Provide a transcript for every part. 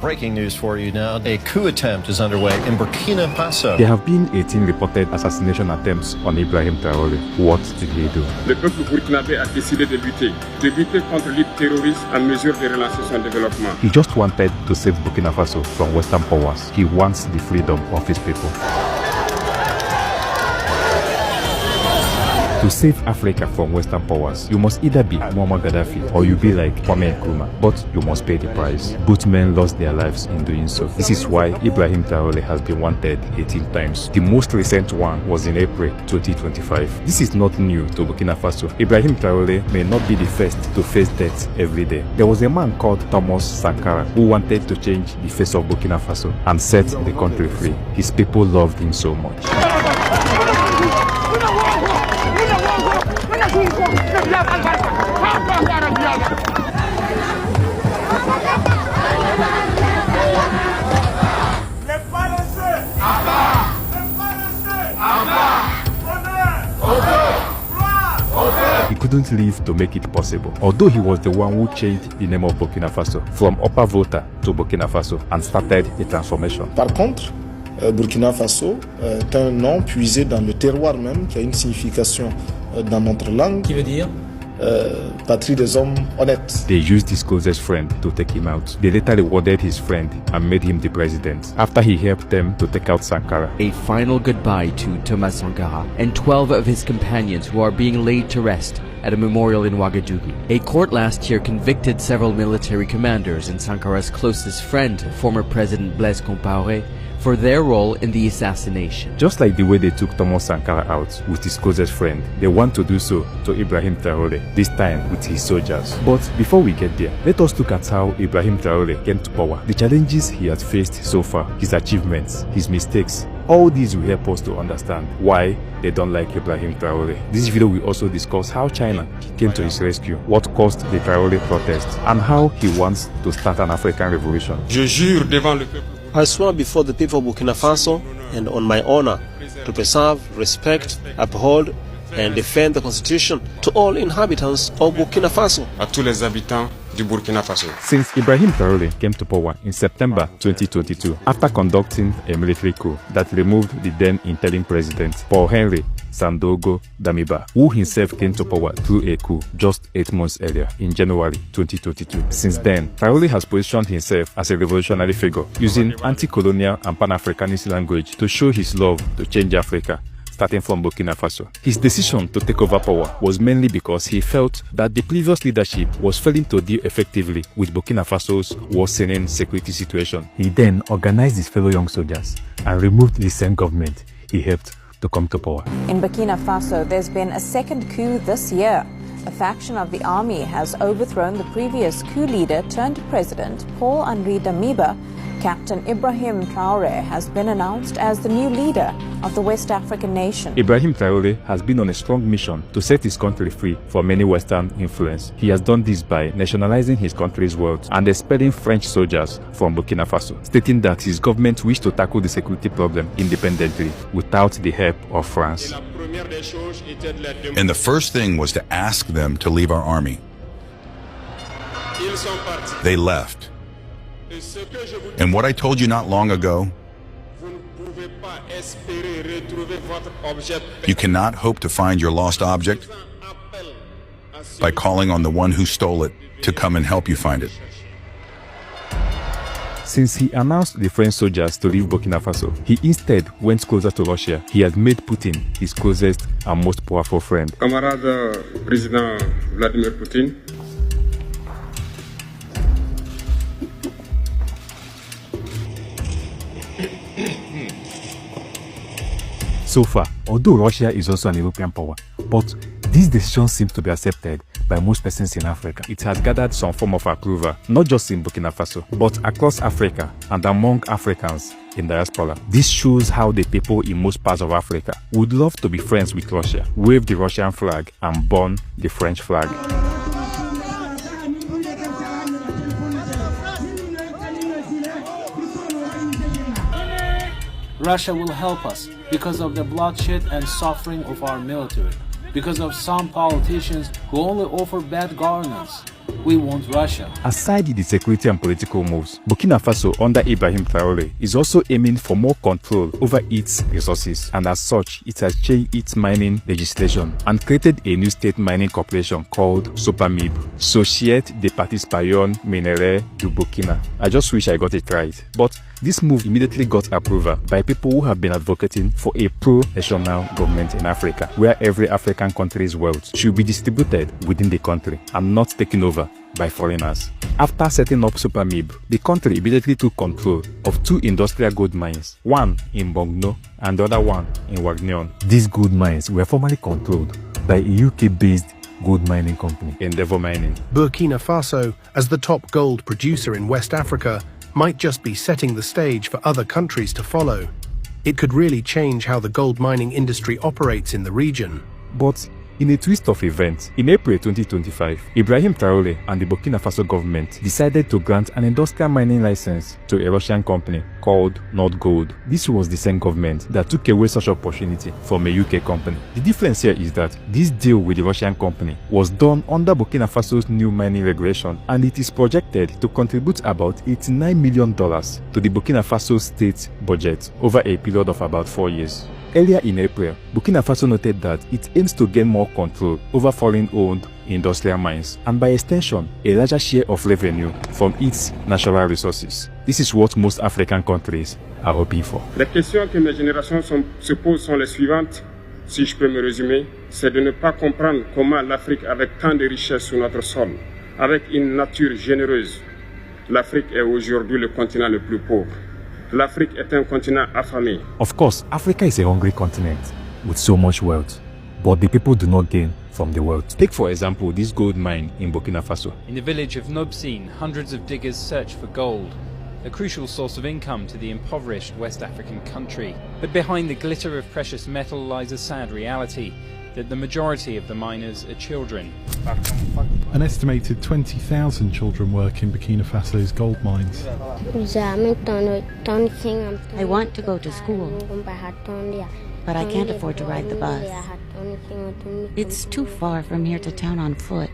Breaking news for you now. A coup attempt is underway in Burkina Faso. There have been 18 reported assassination attempts on Ibrahim Traore. What did he do? Le peuple burkinabé a décidé de lutter contre l'île terroriste en mesure de relancer son développement. He just wanted to save Burkina Faso from Western powers. He wants the freedom of his people. To save Africa from Western powers, you must either be Muammar Gaddafi or you be like Kwame Nkrumah, but you must pay the price. Both men lost their lives in doing so. This is why Ibrahim Traore has been wanted 18 times. The most recent one was in April 2025. This is not new to Burkina Faso. Ibrahim Traore may not be the first to face death every day. There was a man called Thomas Sankara who wanted to change the face of Burkina Faso and set the country free. His people loved him so much. He couldn't live to make it possible, although he was the one who changed the name of Burkina Faso from Upper Volta to Burkina Faso and started the transformation. Par contre, Burkina Faso est un nom puisé dans le terroir même, qui a une signification dans notre langue. Qui veut dire patrie des hommes honnêtes. They used his closest friend to take him out. They later rewarded his friend and made him the president after he helped them to take out Sankara. A final goodbye to Thomas Sankara and 12 of his companions who are being laid to rest at a memorial in Ouagadougou. A court last year convicted several military commanders and Sankara's closest friend, former President Blaise Compaoré, for their role in the assassination. Just like the way they took Thomas Sankara out with his closest friend, they want to do so to Ibrahim Traore, this time with his soldiers. But before we get there, let us look at how Ibrahim Traore came to power, the challenges he has faced so far, his achievements, his mistakes. All these will help us to understand why they don't like Ibrahim Traore. This video will also discuss how China came to his rescue, what caused the Traore protests, and how he wants to start an African revolution. Je jure devant le peuple. I swear before the people of Burkina Faso and on my honor to preserve, respect, uphold and defend the constitution to all inhabitants of Burkina Faso. À tous les habitants du Burkina Faso. Since Ibrahim Traore came to power in September 2022, after conducting a military coup that removed the then interim president Paul-Henri Sandaogo Damiba, who himself came to power through a coup just 8 months earlier in January 2022. Since then, Traore has positioned himself as a revolutionary figure, using anti-colonial and pan-Africanist language to show his love to change Africa, starting from Burkina Faso. His decision to take over power was mainly because he felt that the previous leadership was failing to deal effectively with Burkina Faso's worsening security situation. He then organized his fellow young soldiers and removed the same government he helped to come to power. In Burkina Faso, there's been a second coup this year. A faction of the army has overthrown the previous coup leader turned president Paul-Henri Damiba. Captain Ibrahim Traore has been announced as the new leader of the West African nation. Ibrahim Traore has been on a strong mission to set his country free from any Western influence. He has done this by nationalizing his country's wealth and expelling French soldiers from Burkina Faso, stating that his government wished to tackle the security problem independently without the help of France. And the first thing was to ask them to leave our army. They left. And what I told you not long ago, you cannot hope to find your lost object by calling on the one who stole it to come and help you find it. Since he announced the French soldiers to leave Burkina Faso, he instead went closer to Russia. He had made Putin his closest and most powerful friend. Camarade Président Vladimir Putin. So far, although Russia is also an European power, but this decision seems to be accepted by most persons in Africa. It has gathered some form of approval, not just in Burkina Faso, but across Africa and among Africans in diaspora. This shows how the people in most parts of Africa would love to be friends with Russia, wave the Russian flag and burn the French flag. Russia will help us because of the bloodshed and suffering of our military, because of some politicians who only offer bad governance. We want Russia. Aside the security and political moves, Burkina Faso under Ibrahim Traore is also aiming for more control over its resources, and as such, it has changed its mining legislation and created a new state mining corporation called SOPAMIB, Société de Participation Minérale du Burkina. I just wish I got it right. But this move immediately got approval by people who have been advocating for a pro-national government in Africa, where every African country's wealth should be distributed within the country and not taken over by foreigners. After setting up SOPAMIB, the country immediately took control of 2 industrial gold mines, one in Bongno and the other one in Wagnion. These gold mines were formerly controlled by a UK-based gold mining company, Endeavour Mining. Burkina Faso, as the top gold producer in West Africa, might just be setting the stage for other countries to follow. It could really change how the gold mining industry operates in the region. But in a twist of events, in April 2025, Ibrahim Traore and the Burkina Faso government decided to grant an industrial mining license to a Russian company called North Gold. This was the same government that took away such opportunity from a UK company. The difference here is that this deal with the Russian company was done under Burkina Faso's new mining regulation, and it is projected to contribute about $89 million to the Burkina Faso state budget over a period of about 4 years. Earlier in April, Burkina Faso noted that it aims to gain more control over foreign-owned industrial mines and by extension, a larger share of revenue from its natural resources. This is what most African countries are hoping for. Les questions que mes générations se posent sont les suivantes, si je peux me résumer, c'est de ne pas comprendre comment l'Afrique, avec tant de richesses sur notre sol, avec une nature généreuse, l'Afrique est aujourd'hui le continent le plus pauvre. L'Afrique est un continent affamé. Of course, Africa is a hungry continent with so much wealth, but the people do not gain from the wealth. Take for example this gold mine in Burkina Faso. In the village of Nobsine, hundreds of diggers search for gold, a crucial source of income to the impoverished West African country. But behind the glitter of precious metal lies a sad reality, that the majority of the miners are children. An estimated 20,000 children work in Burkina Faso's gold mines. I want to go to school, but I can't afford to ride the bus. It's too far from here to town on foot.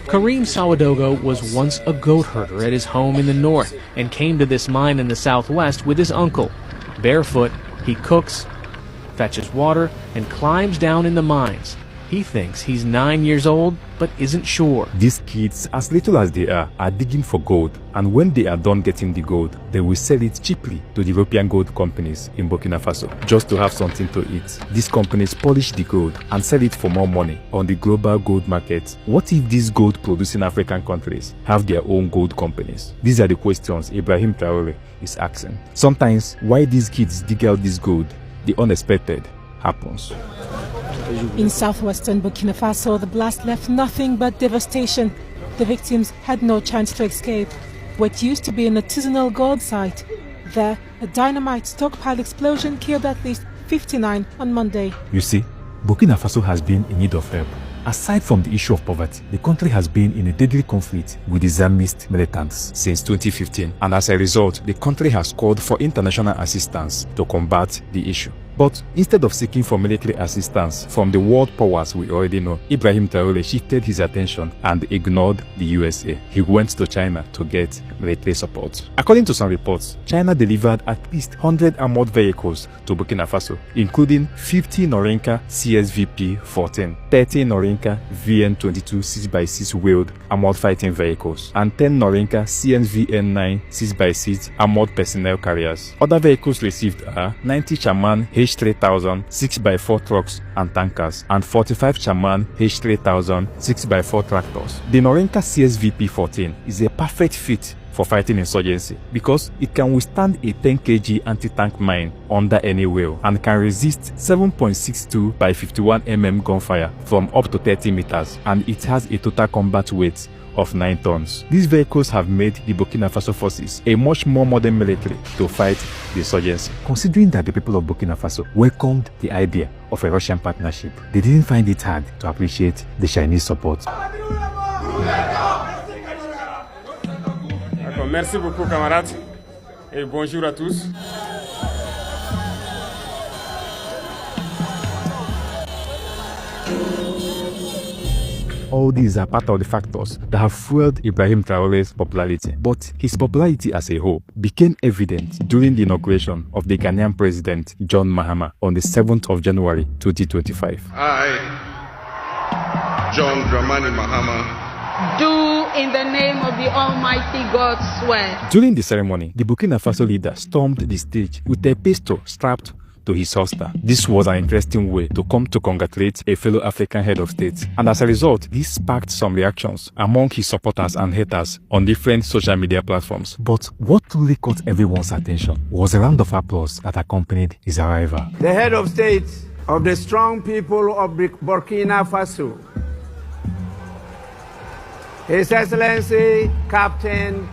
Karim Sawadogo was once a goat herder at his home in the north and came to this mine in the southwest with his uncle. Barefoot, he cooks, fetches water, and climbs down in the mines. He thinks he's 9 years old, but isn't sure. These kids, as little as they are digging for gold, and when they are done getting the gold, they will sell it cheaply to the European gold companies in Burkina Faso, just to have something to eat. These companies polish the gold and sell it for more money on the global gold market. What if these gold-producing African countries have their own gold companies? These are the questions Ibrahim Traore is asking. Sometimes, why these kids dig out this gold, the unexpected happens. In southwestern Burkina Faso, the blast left nothing but devastation. The victims had no chance to escape. What used to be an artisanal gold site, there, a dynamite stockpile explosion killed at least 59 on Monday. You see, Burkina Faso has been in need of help. Aside from the issue of poverty, the country has been in a deadly conflict with the Islamist militants since 2015, and as a result, the country has called for international assistance to combat the issue. But instead of seeking for military assistance from the world powers we already know, Ibrahim Traore shifted his attention and ignored the USA. He went to China to get military support. According to some reports, China delivered at least 100 armored vehicles to Burkina Faso, including 50 Norinca CSVP-14, 30 Norinca VN-22 6x6 wheeled armored fighting vehicles, and 10 Norinca CNVN-9 6x6 armored personnel carriers. Other vehicles received are 90 Chaman H3000 6x4 trucks and tankers, and 45 Chaman H3000 6x4 tractors. The Norinca CSVP-14 is a perfect fit for fighting insurgency because it can withstand a 10 kg anti-tank mine under any wheel and can resist 7.62 by 51 mm gunfire from up to 30 meters, and it has a total combat weight of 9 tons. These vehicles have made the Burkina Faso forces a much more modern military to fight the insurgency. Considering that the people of Burkina Faso welcomed the idea of a Russian partnership, they didn't find it hard to appreciate the Chinese support. Merci beaucoup camarades et bonjour à tous. All these are part of the factors that have fueled Ibrahim Traore's popularity. But his popularity as a whole became evident during the inauguration of the Ghanaian president John Mahama on the 7th of January 2025. I, John Dramani Mahama, do in the name of the Almighty God swear. During the ceremony, the Burkina Faso leader stormed the stage with a pistol strapped to his holster. This was an interesting way to come to congratulate a fellow African head of state, and as a result, this sparked some reactions among his supporters and haters on different social media platforms. But what truly caught everyone's attention was a round of applause that accompanied his arrival. The head of state of the strong people of Burkina Faso, His Excellency Captain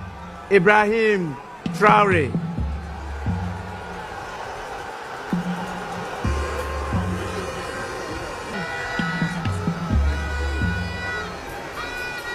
Ibrahim Traore.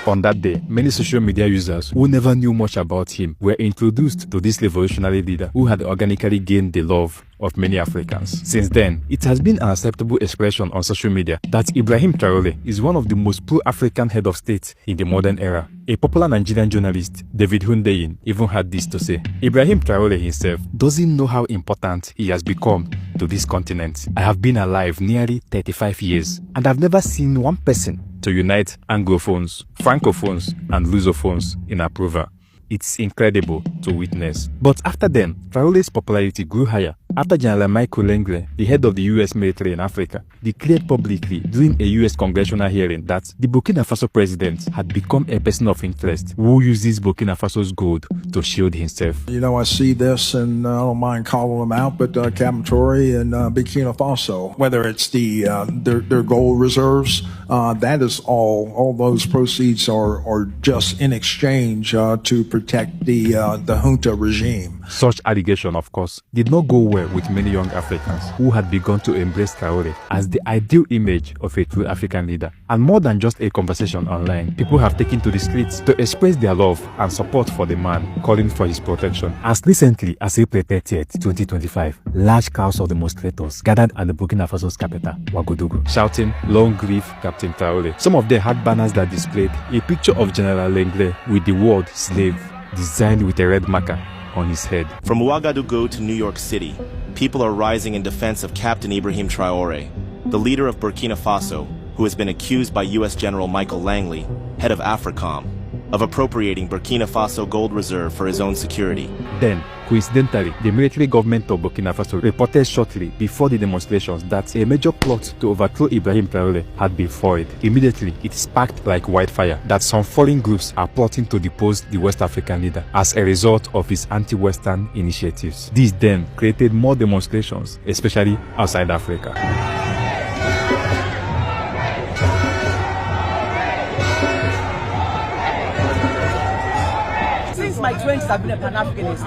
On that day, many social media users who never knew much about him were introduced to this revolutionary leader who had organically gained the love of many Africans. Since then, it has been an acceptable expression on social media that Ibrahim Traore is one of the most pro-African head of state in the modern era. A popular Nigerian journalist, David Hundeyin, even had this to say: Ibrahim Traore himself doesn't know how important he has become to this continent. I have been alive nearly 35 years and I've never seen one person to unite Anglophones, Francophones, and Lusophones in approval. It's incredible to witness. But after then, Traore's popularity grew higher after General Michael Langley, the head of the US military in Africa, declared publicly during a US congressional hearing that the Burkina Faso president had become a person of interest who uses Burkina Faso's gold to shield himself. You know, I see this, and I don't mind calling them out, but Captain Traore and Burkina Faso, whether it's their gold reserves, that is all those proceeds are just in exchange to protect the junta regime. Such allegation, of course, did not go well with many young Africans who had begun to embrace Traore as the ideal image of a true African leader. And more than just a conversation online, people have taken to the streets to express their love and support for the man, calling for his protection. As recently as April 30th, 2025, large crowds of demonstrators gathered at the Burkina Faso's capital, Ouagadougou, shouting, "Long live Captain Traore." Some of them had banners that displayed a picture of General Langley with the word slave designed with a red marker on his head. From Ouagadougou to New York City, people are rising in defense of Captain Ibrahim Traore, the leader of Burkina Faso, who has been accused by U.S. General Michael Langley, head of AFRICOM, of appropriating Burkina Faso gold reserve for his own security. Then, coincidentally, the military government of Burkina Faso reported shortly before the demonstrations that a major plot to overthrow Ibrahim Traore had been foiled. Immediately, it sparked like wildfire that some foreign groups are plotting to depose the West African leader as a result of his anti-Western initiatives. This then created more demonstrations, especially outside Africa. My 20s have been a Pan-Africanist,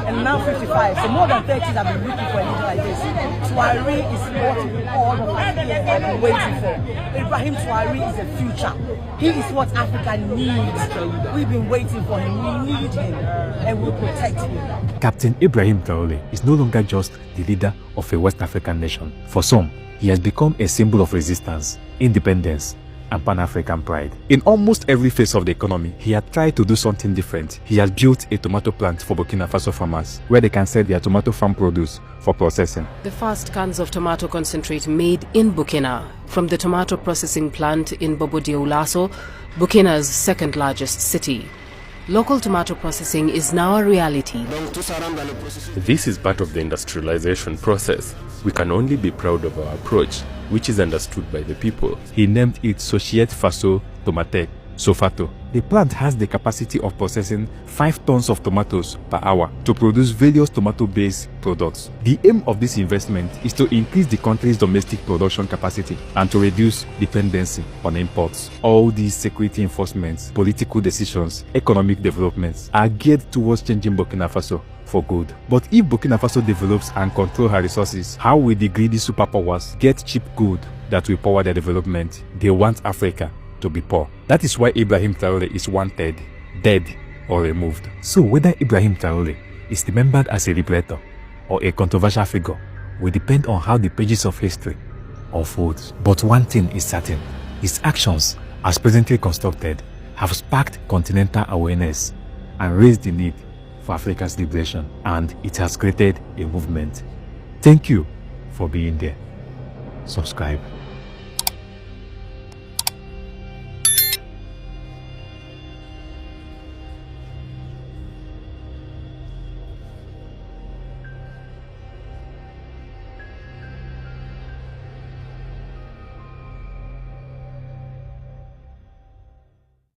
and now 55, so more than 30 years I've been looking for a leader like this. Traore is what we all of us here have been waiting for. Ibrahim Traore is the future. He is what Africa needs. We've been waiting for him, we need him, and we'll protect him. Captain Ibrahim Traore is no longer just the leader of a West African nation. For some, he has become a symbol of resistance, independence, and Pan-African pride. In almost every phase of the economy, he had tried to do something different. He has built a tomato plant for Burkina Faso farmers, where they can sell their tomato farm produce for processing. The first cans of tomato concentrate made in Burkina from the tomato processing plant in Bobo Dioulasso, Burkina's second largest city. Local tomato processing is now a reality. This is part of the industrialization process. We can only be proud of our approach, which is understood by the people. He named it Societe Faso Tomatec, Sofato. The plant has the capacity of processing 5 tons of tomatoes per hour to produce various tomato-based products. The aim of this investment is to increase the country's domestic production capacity and to reduce dependency on imports. All these security enforcements, political decisions, economic developments are geared towards changing Burkina Faso for good. But if Burkina Faso develops and controls her resources, how will the greedy superpowers get cheap good that will power their development? They want Africa to be poor. That is why Ibrahim Traore is wanted, dead or removed. So whether Ibrahim Traore is remembered as a liberator or a controversial figure will depend on how the pages of history unfolds. But one thing is certain: his actions as presently constructed, have sparked continental awareness and raised the need for Africa's liberation, and it has created a movement. Thank you for being there. Subscribe.